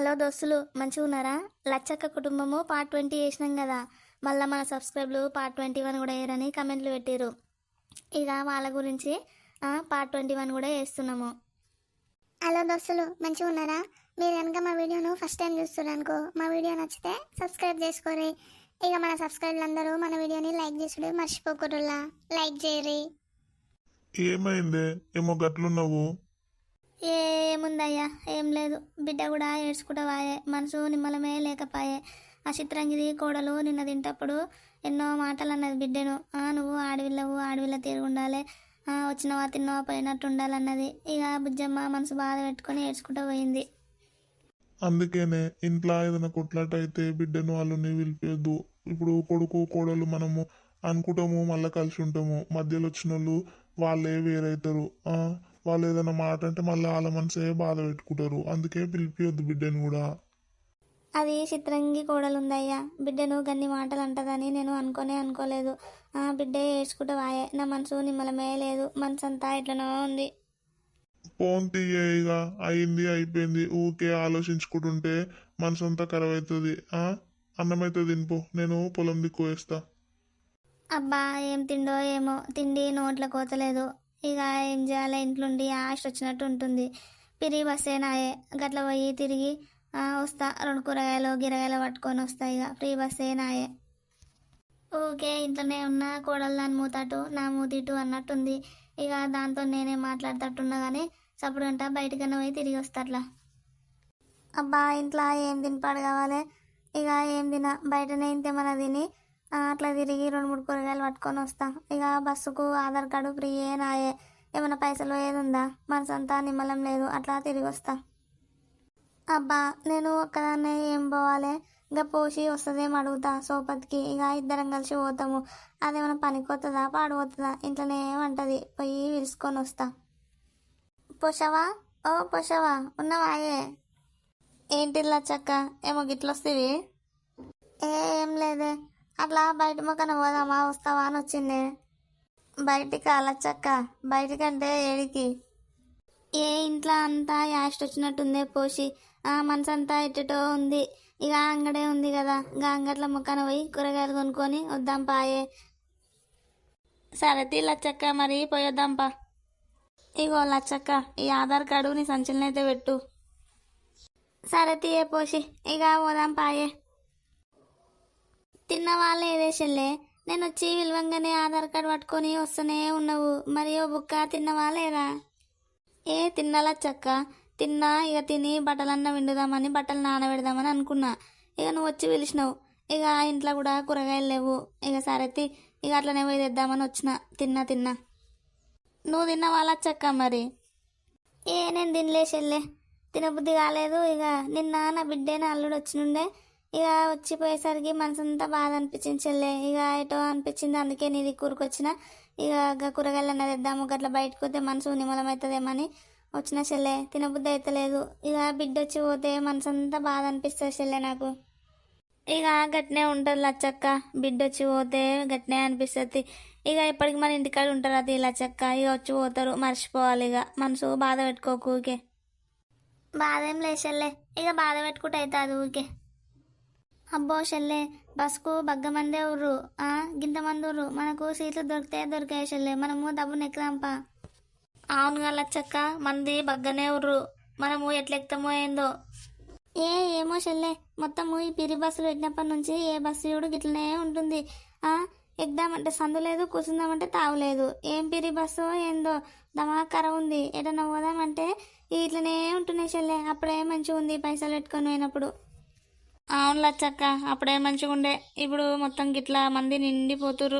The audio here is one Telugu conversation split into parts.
హలో దోస్తులు మంచిగా ఉన్నారా? లచ్చక్క కుటుంబము పార్ట్ 20 చేసినాం కదా. మళ్ళీ మన సబ్స్క్రైబ్లు పార్ట్ 21 కూడా వేయరని కమెంట్లు పెట్టారు. ఇక వాళ్ళ గురించి పార్ట్ 21 కూడా వేస్తున్నాము. హలో దోస్తులు మంచిగా ఉన్నారా? మీరు కనుక మా వీడియోను ఫస్ట్ టైం చూస్తున్నారు అనుకో, మా వీడియో నచ్చితే సబ్స్క్రైబ్ చేసుకోరి. ఇక మన సబ్స్క్రైబర్లు అందరూ మన వీడియోని లైక్ చేసుడు మర్చిపోకూడదులా. లైక్ చేయరి. ఏమైందే ఏమో గట్లున్నావు? ఏముందయ్యా, ఏం లేదు. బిడ్డ కూడా ఏడ్చుకుంటా వాయే, మనసు నిమ్మలమే లేకపాయే. ఆ చిత్రంగిది కోడలు నిన్న తింటప్పుడు ఎన్నో మాటలు అన్నది బిడ్డను. నువ్వు ఆడవిల్ల తీరుగుండాలి, వచ్చినవా తిన్నవా పోయినట్టు ఉండాలన్నది. ఇక బుజ్జమ్మ మనసు బాధ పెట్టుకొని ఏడ్చుకుంటూ పోయింది. అందుకేనే ఇంట్లో ఏదైనా కొట్లాట అయితే బిడ్డను వాళ్ళని పిలిపేద్దు. ఇప్పుడు కొడుకు కోడలు మనము అనుకుంటాము, మళ్ళీ కలిసి ఉంటాము. మధ్యలో వచ్చిన వాళ్ళు వాళ్ళే వేరైతారు. వాళ్ళు ఏదైనా మాట అంటే మళ్ళీ వాళ్ళ మనసే బాధ పెట్టుకుంటారు. అందుకే పిలిపియొద్దు బిడ్డను కూడా. అది చిత్రంగి కోడలుందయ్యా, బిడ్డను గన్ని మాటలు అంటదని నేను అనుకోలేదు. బిడ్డ ఏడ్చుకుంటూ వాయే, నా మనసు నిమ్మలమే లేదు, మనసు అంతా ఇట్లనో ఉంది. ఫోన్ తీయే, ఇక అయింది అయిపోయింది. ఊకే ఆలోచించుకుంటుంటే మనసు అంతా ఖరాబ్ అవుతుంది. అన్నమైతే తినిపో, నేను పొలం దిక్కు వేస్తా. అబ్బా ఏం తిండో ఏమో, తిండి నోట్ల కోతలేదు. ఇక ఏం చేయాలి, ఇంట్లోండి ఆశ వచ్చినట్టు ఉంటుంది. పిరి బస్సేనాయే, గట్ల పోయి తిరిగి వస్తా. 2 కూరగాయలు గిరగాయలు పట్టుకొని వస్తా. ఇక ఫ్రీ బస్సేనాయే. ఊకే ఇంట్లోనే ఉన్న కోడలు దాని మూతటు నా మూతిటు అన్నట్టుంది. ఇక దాంతో నేనే మాట్లాడతట్టున్నా కానీ సప్పుడు గంట బయటకన్నా పోయి తిరిగి వస్తా. అట్లా అబ్బా ఇంట్లో ఏం తినిపాడు కావాలి. ఇక ఏం బయటనే ఇంతేమన్నా తిని అట్లా తిరిగి 2-3 కూరగాయలు పట్టుకొని వస్తా. ఇక బస్సుకు ఆధార్ కార్డు ఫ్రీ నాయే, ఏమైనా పైసలు ఏది ఉందా, మనసంతా నిమ్మలం లేదు. అట్లా తిరిగి వస్తా. అబ్బా నేను ఒక్కదాన్నే ఏం పోవాలి, ఇంకా పోసి వస్తుందేమో అడుగుతా సోపతికి. ఇక ఇద్దరం కలిసి పోతాము. అదేమైనా పనికొస్తుందా పాడిపోతుందా, ఇంట్లోనే ఏమంటది. పోయి పిలుచుకొని వస్తా. పోషవా, ఓ పోషవా, ఉన్నవాయే? ఏంటి లచ్చక్క ఏమో గిట్లొస్తేవి? ఏం లేదే, అట్లా బయట మొక్కన పోదామా వస్తావా అని వచ్చింది. బయటికి లచ్చక్క? బయటికంటే ఏడికి? ఏ ఇంట్లో అంతా యాస్ట్ వచ్చినట్టుందే పోసి, మనసంతా ఎట్టటో ఉంది. ఇక అంగడే ఉంది కదా, ఇంకా అంగట్ల మొక్కన పోయి కూరగాయలు కొనుక్కొని వద్దాం పాయే. సరే లచ్చక్క, మరి పోయొద్దాంపా. ఇగో లచ్చక్క, ఈ ఆధార్ కార్డు నీ సంచలనైతే పెట్టు. సరే తీయే పోసి, ఇక పోదాం పాయే. తిన్నవా లేదే చెల్లే? నేను వచ్చి విలువంగానే ఆధార్ కార్డు పట్టుకొని వస్తూనే ఉన్నావు. మరి ఓ బుక్క తిన్నవా లేదా? తిన్నాలా చక్క, తిన్నా. ఇక తిని బట్టలన్నా విండుదామని బట్టలు నానబెడదామని అనుకున్నా. ఇక నువ్వు వచ్చి పిలిచినావు. ఇక ఇంట్లో కూడా కూరగాయలు లేవు. ఇక సరే ఇక అట్లనే పోయి తెద్దామని వచ్చిన. తిన్నా. నువ్వు తిన్నావా లచ్చక్క మరి? నేను తినలే చెల్లే, తినబుద్ధి కాలేదు. ఇక నిన్న నా బిడ్డేనా అల్లుడు వచ్చినుండే. ఇక వచ్చిపోయేసరికి మనసంతా బాధ అనిపించింది చెల్లె. ఇక ఎటో అనిపించింది, అందుకే నీది కూరకొచ్చిన. ఇక కూరగాయలు అన్నది తెద్దాము, గట్ల బయటకు పోతే మనసు నిమ్మలం అవుతుందేమని వచ్చిన చెల్లె. తినబుద్ధి అవుతలేదు. ఇక బిడ్డ వచ్చి పోతే మనసంతా బాధ అనిపిస్తుంది చెల్లె నాకు. ఇక గట్నే ఉంటుంది లచ్చక్క, బిడ్డ వచ్చి పోతే గట్నే అనిపిస్తుంది. ఇక ఎప్పటికి మన ఇంటికాడ ఉంటారు అది లచ్చక్క. ఇక వచ్చి పోతారు, మర్చిపోవాలి. ఇక మనసు బాధ పెట్టుకోకు ఊకే. బాధ ఏం లేదు చెల్లె, ఇక బాధ పెట్టుకుంటే అవుతుంది ఊకే. అబ్బో చెల్లె, బస్కు బగ్గమందే ఉర్రు, గింతమంది ఉర్రు. మనకు సీట్లు దొరికాయి చెల్లె, మనము డబ్బును ఎక్కుదాంపా. అవునుగా లచ్చక్క, మంది బగ్గనే ఉర్రు. మనము ఎట్లెక్తామో ఏందో. ఏమో చెల్లె, మొత్తము ఈ పిరి బస్సులు పెట్టినప్పటి నుంచి ఏ బస్సు చూడు గిట్లనే ఉంటుంది. ఎక్దామంటే సందు లేదు, కూర్చుందామంటే తావులేదు. ఏం పిరి బస్సు ఏందో, దమాకర ఉంది. ఎటన్నా పోదామంటే ఇట్లనే ఉంటున్నాయి చెల్లె. అప్పుడే మంచిగా ఉంది పైసలు పెట్టుకొని పోయినప్పుడు. అవును లచ్చక్క, అప్పుడే మంచిగా ఉండే. ఇప్పుడు మొత్తం గిట్లా మంది నిండిపోతురు.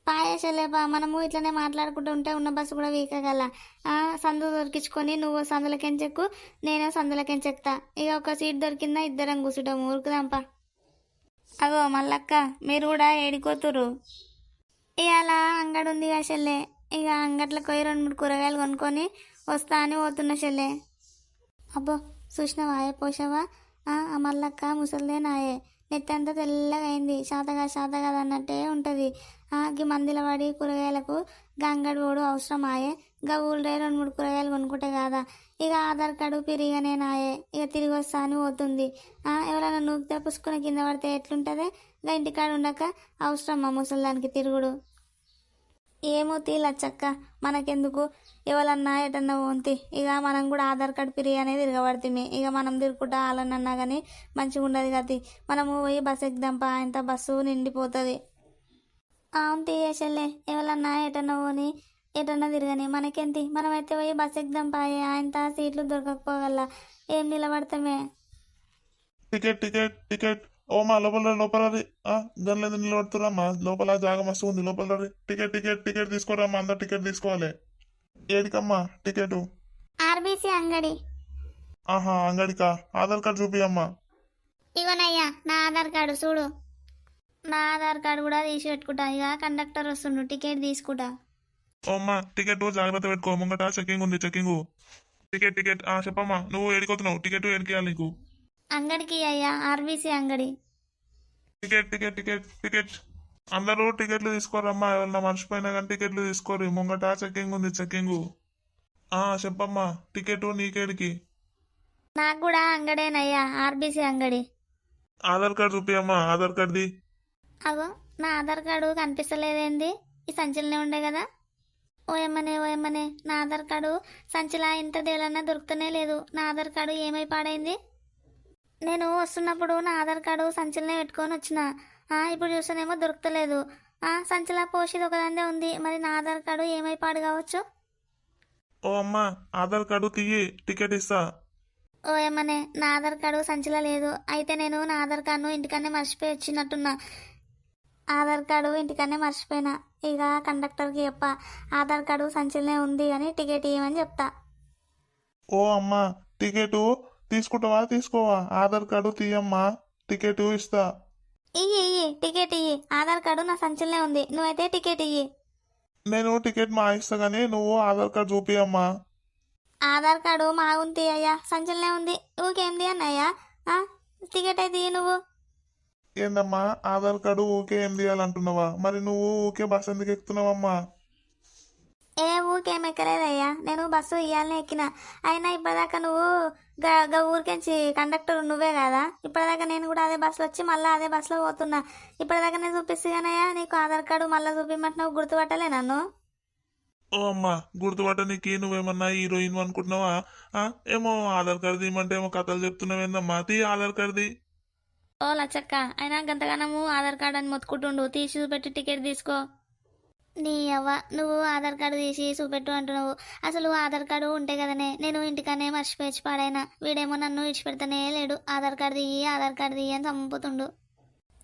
పాయేసలేపా, మనము ఇట్లనే మాట్లాడుకుంటూ ఉంటే ఉన్న బస్సు కూడా వీకగల. సందు దొరికించుకొని నువ్వు సందులకెంచెక్కు, నేను సందులకెంచెక్తా. ఇక ఒక సీట్ దొరికిందా ఇద్దరం కూర్చుంటాము. ఊరుకుదాంపా. అగో మల్లక్క, మీరు కూడా ఏడిపోతురు? ఇవాళ అంగడి ఉంది కదా చెల్లె, ఇక అంగట్లకు పోయి 2-3 కూరగాయలు కొనుక్కొని వస్తా అని పోతున్నా చెల్లె. అబ్బో చూసినావా పోసావా? మల్లక్క ముసలిదే నాయే, నెత్తి అంతా తెల్లగా అయింది. శాతగా అన్నట్టే ఉంటుంది. గీ మందిలో పడి కూరగాయలకు గంగడి ఓడు అవసరం ఆయే. గా ఊళ్ళో 2-3 కూరగాయలు కొనుక్కుంటే కాదా? ఇక ఆధార్ కార్డు పిరిగానే నాయే ఇక తిరిగి వస్తాను పోతుంది. ఎవరైనా నూకితే పుసుకుని కింద పడితే ఎట్లుంటుంది? ఇంకా ఇంటికాడ ఉండక అవసరమా ముసలిదానికి తిరుగుడు? ఏమో లచ్చక్క, మనకెందుకు? ఎవరన్నా ఎటన్నా పోంతి, ఇక మనం కూడా ఆధార్ కార్డు పిరి అనేది తిరగబడుతుంది. ఇక మనం తిరుగుకుంటా వాళ్ళనన్నా కానీ మంచిగా ఉండదు కదా. మనము పోయి బస్సు ఎగ్దాంపా, ఇంత బస్సు నిండిపోతుంది. అవును తీయేసలే, ఎవరన్నా ఎటన్నా పోని ఎటన్నా తిరగని మనకేంటి? మనమైతే పోయి బస్సు ఎగ్దాంపా, ఆయన సీట్లు దొరకకపోగల ఏం నిలబడతామే. టికెట్ టికెట్ టికెట్ ఓ మా లోపల లోపల గన్లేదు నిలబడుతురమ్మా, లోపల జాగా మస్తు ఉంది, లోపల టికెట్ టికెట్ టికెట్ తీసుకోరమ్మా, అందరు టికెట్ తీసుకోవాలి. ఏడికమ్మా టికెట్? ఆర్బీసీ అంగడి. ఆహా అంగడికా? ఆధార్ కార్డు చూపియమ్మా. ఇగోనయ్యా నా ఆధార్ కార్డు చూడు. నా ఆధార్ కార్డు కూడా తీసి పెట్టుకుంటా. ఇక కండక్టర్ వస్తుండు, టికెట్ తీసుకుంటా. ఓ అమ్మా టికెట్ జాగ్రత్త పెట్టుకో, ముంగట చెకింగ్ ఉంది, చెకింగ్. టికెట్ టికెట్ చెప్పమ్మా, నువ్వు ఏడిపోతున్నావు? టికెట్ ఏడికేయాలి నీకు? అంగడికి అయ్యా, ఆర్బీసీ అంగడి. టికెట్ టికెట్ టికెట్ టికెట్ అందరూ టికెట్లు తీసుకోరమ్మా, ఎవరన్నా మర్చిపోయినా కానీ టికెట్లు తీసుకోరు, ముంగట చెకింగ్ ఉంది, చెకింగ్. చెప్పమ్మా టికెట్ నీకేడికి? నాకు కూడా అంగడేనయ్యా, ఆర్బీసీ అంగడి. ఆధార్ కార్డు చూపియమ్మా, ఆధార్ కార్డుది. అగో నా ఆధార్ కార్డు కనిపిస్తలేదేంది? ఈ సంచిలోనే ఉండే కదా. ఓయమ్మనే నా ఆధార్ కార్డు సంచిలా ఇంత దేలన్నా దొరుకుతూనే లేదు. నా ఆధార్ కార్డు ఏమై పాడైంది? నేను వస్తున్నప్పుడు నా ఆధార్ కార్డు సంచిలోనే పెట్టుకొని వచ్చిన. ఇప్పుడు చూస్తేనేమో దొరుకుతలేదు. సంచిలా పోషిది ఒకదాందే ఉంది, మరి నా ఆధార్ కార్డు ఏమై పాడు కావచ్చు? ఓ అమ్మా ఆధార్ కార్డు తీయి, టికెట్ ఇస్తా. ఓయమ్మనే నా ఆధార్ కార్డు సంచిలో లేదు. అయితే నేను నా ఆధార్ కార్డును ఇంటికనే మర్చిపోయి వచ్చినట్టున్నా. ఆధార్ కార్డు ఇంటికనే మర్చిపోయినా. ఇక కండక్టర్కి చెప్ప, ఆధార్ కార్డు సంచిలోనే ఉంది అని టికెట్ ఇవ్వమని చెప్తా. ఓ అమ్మా టికెట్ తీసుకుంటావా తీసుకోవా? ఆధార్ కార్డు తీయమ్మా, టికెట్ ఇస్తా. ఇయ్యి టికెట్ ఇయ్యి. ఆధార్ కార్డు నా సంచిలోనే ఉంది, నువ్వైతే టికెట్ ఇయ్యి. నేను టికెట్ మా ఇస్తా గానీ నువ్వు ఆధార్ కార్డు చూపియమ్మా. ఆధార్ కార్డు మా ఉంది అయ్యా, సంచిలోనే ఉంది. ఊకేంది అన్నయ్యా? టికెట్ అయితే ఇయ్యి నువ్వు. ఏందమ్మా ఆధార్ కార్డు ఊకే ఏం తీయాలంటున్నావా? మరి నువ్వు ఊకే బస్ ఎందుకు ఎక్కుతున్నావమ్మా? ఊకేం ఎక్కలేదయ్యా, నేను బస్సు ఇయ్యాలనే ఎక్కిన. అయినా ఇప్పటిదాకా నువ్వు ఊరికెంచి కండక్టర్ నువ్వే కదా. ఇప్పటిదాకా నేను కూడా అదే బస్సులో వచ్చి మళ్ళీ అదే బస్సులో పోతున్నా. ఇప్పటిదాకా నేను చూపిస్తానయ్యా నీకు ఆధార్ కార్డు, మళ్ళీ చూపిమంటే నువ్వు గుర్తుపట్టలే నన్ను. ఓ అమ్మా గుర్తుపట్ట నీకు నువ్వేమన్నా హీరోయిన్ అనుకుంటున్నావా? ఏమో ఆధార్ కార్డు తీయమంటే ఏమో కథలు చెప్తున్నావేందమ్మా, తీ ఆధార్ కార్డుది. ఓ లచ్చక్క, అయినా గంతగానము ఆధార్ కార్డు అని మొత్తుకుంటుండు, తీసి చూపెట్టి టికెట్ తీసుకో. నీ అవ్వ, నువ్వు ఆధార్ కార్డు తీసి చూపెట్టు అంటున్నావు. అసలు ఆధార్ కార్డు ఉంటే కదనే నేను ఇంటికనే మర్చిపోయి పాడైనా. వీడేమో నన్ను ఇచ్చిపెడతానే లేడు. ఆధార్ కార్డు తీయి ఆధార్ కార్డు తీయి అని చంపుతుండు.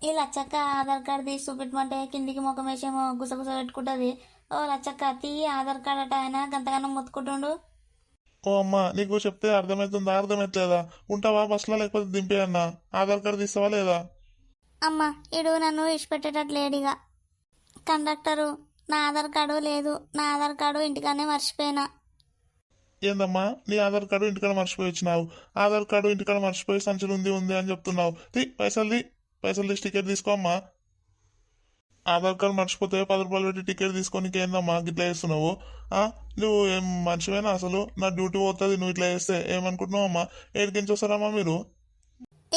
ఈ లచ్చక్క ఆధార్ కార్డు తీసి చూపెట్టమంటే కిందికి ముఖం వేసేమో గుసగుస పెట్టుకుంటుంది. ఓ లచ్చక్క తీయి ఆధార్ కార్డు అట, ఆయన గంతగానం మొత్తుకుంటుండు. ఓ అమ్మా నీకు చెప్తే అర్థమవుతుందా? అర్థమవుతలేదా? ఉంటావా బస్సులో, లేకపోతే దింపేయన్నా? ఆధార్ కార్డు తీస్తావా లేదా? అమ్మ ఇడు నన్ను ఇచ్చిపెట్టేటట్లేడిగా. కండక్టరు, నా ఆధార్ కార్డు లేదు. నా ఆధార్ కార్డు ఇంటికనే మర్చిపోయినా. ఏందమ్మా నీ ఆధార్ కార్డు ఇంటికాడ మర్చిపోయి వచ్చినావు? ఆధార్ కార్డు ఇంటికాడ మర్చిపోయి సంచులు ఉంది అని చెప్తున్నావు. పైసలు తీసి టికెట్ తీసుకోమ్మా. ఆధార్ కార్డు మర్చిపోతే 10 రూపాయలు పెట్టి టికెట్ తీసుకోనికి ఏందమ్మా ఇట్లా చేస్తున్నావు? నువ్వు ఏం మనిషివేనా అసలు? నా డ్యూటీ పోతుంది నువ్వు ఇట్లా చేస్తే. ఏమనుకుంటున్నావు అమ్మా? ఏడికించి వస్తారమ్మా మీరు?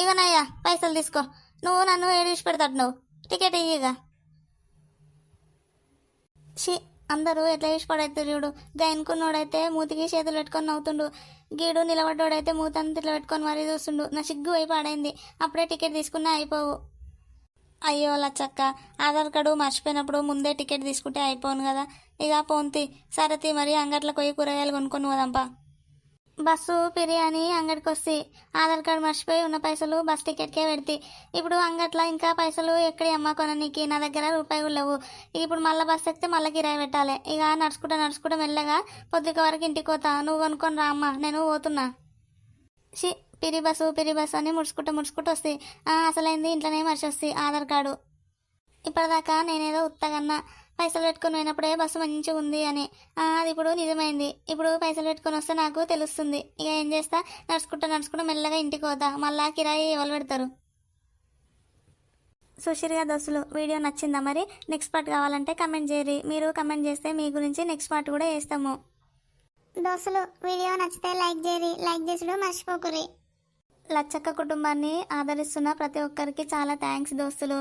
ఇగనయ్యా పైసలు తీసుకో. నువ్వు నన్ను ఏడిచి పెడతాడు. నువ్వు టికెట్ ఇయ్యగా. అందరూ ఎట్లా వేసి పడవుతారు చూడు. గైన్కున్నోడైతే మూతికి చేతులు పెట్టుకొని నవ్వుతుండు. గీడు నిలబడ్డోడైతే మూతంతా ఇట్లా పెట్టుకొని మరీ చూస్తుండు. నా సిగ్గు అయి పాడైంది. అప్పుడే టికెట్ తీసుకున్నా అయిపోవు. అయ్యో లచ్చక్క, ఆధార్ కార్డు మర్చిపోయినప్పుడు ముందే టికెట్ తీసుకుంటే అయిపోను కదా. ఇక పోంతి సరతి మరి అంగట్లోకి పోయి కూరగాయలు కొనుక్కొని పోదాంపా. బస్సు బిర్యానీ అంగడికి వస్తే ఆధార్ కార్డు మర్చిపోయి ఉన్న పైసలు బస్ టికెట్కే పెడితే. ఇప్పుడు అంగట్లో ఇంకా పైసలు ఎక్కడి అమ్మ కొననీకి నా దగ్గర రూపాయి కూడా లేవు. ఇప్పుడు మళ్ళీ బస్సు ఎక్కితే మళ్ళీ కిరాయి పెట్టాలి. ఇక నడుచుకుంటా మెల్లగా పొద్దుక వరకు ఇంటికి పోతా. నువ్వు కొనుక్కొని రా అమ్మ, నేను పోతున్నా. పిరి బస్సు అని ముడుచుకుంటూ వస్తాయి. అసలైంది ఇంట్లోనే మర్చి వస్తాయి ఆధార్ కార్డు. ఇప్పటిదాకా నేనేదో ఉత్తగన్నా పైసలు పెట్టుకుని పోయినప్పుడే బస్సు మంచిగా ఉంది అని. అది ఇప్పుడు నిజమైంది. ఇప్పుడు పైసలు పెట్టుకొని వస్తే నాకు తెలుస్తుంది. ఇక ఏం చేస్తా, నడుచుకుంటూ మెల్లగా ఇంటికి పోతా. మళ్ళా కిరాయి ఎవరు పెడతారు? సుశీర్గా దోస్తులు, వీడియో నచ్చిందా? మరి నెక్స్ట్ పార్ట్ కావాలంటే కమెంట్ చేయరి. మీరు కమెంట్ చేస్తే మీ గురించి నెక్స్ట్ పార్ట్ కూడా వేస్తాము. దోస్తులు వీడియో నచ్చితే లైక్ చేయరి, లైక్ చేసుడు మర్చిపోకురి. లచ్చక్క కుటుంబాన్ని ఆదరిస్తున్న ప్రతి ఒక్కరికి చాలా థ్యాంక్స్ దోస్తులు.